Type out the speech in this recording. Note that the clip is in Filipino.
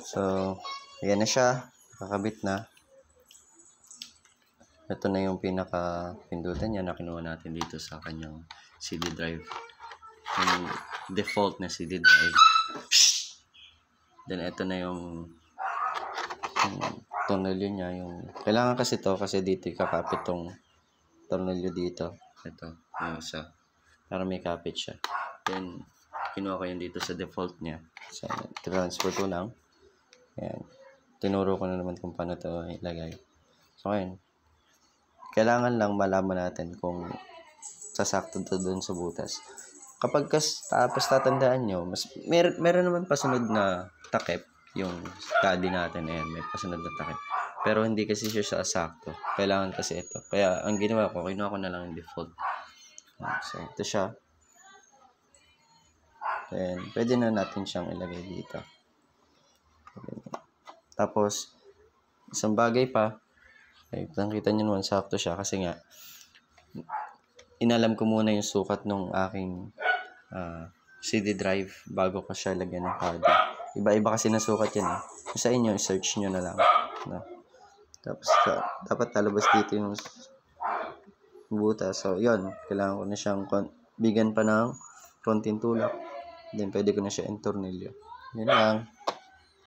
So, ayan na siya. Nakakabit na. Ito na yung pinaka-pindutan niya na kinuha natin dito sa kanyang CD drive. Yung default na CD drive. Then, ito na yung tornilyo niya. Kailangan kasi to kasi dito ikakapit tong tornilyo dito. Ito, yung isa. Para may kapit siya. Then, kinuha ko yun dito sa default niya. So, transfer ko lang. Ayan. Tinuro ko na naman kung paano ito ilagay. So, ayan. Kailangan lang malaman natin kung sasakto ito dun sa butas. Kapag tapos tatandaan nyo, meron naman pasunod na takip. Yung study natin, ayan, may pasunod na takip. Pero hindi kasi siya sakto. Kailangan kasi ito. Kaya, ang ginawa ko, kinuha ko na lang yung default. So, ito siya. Then, pwede na natin siyang ilagay dito. Tapos, isang bagay pa, ay, nakita nyo naman, sakto siya kasi nga, inalam ko muna yung sukat ng aking CD drive bago ko siya lagyan ng card. Iba-iba kasi na sukat yan eh. Sa inyo, search nyo na lang. No? Tapos, dapat talabas dito yung butas. So, yun. Kailangan ko na siyang bigyan pa ng konting tulak. Then, pwede ko na siya entornilyo. Yun lang.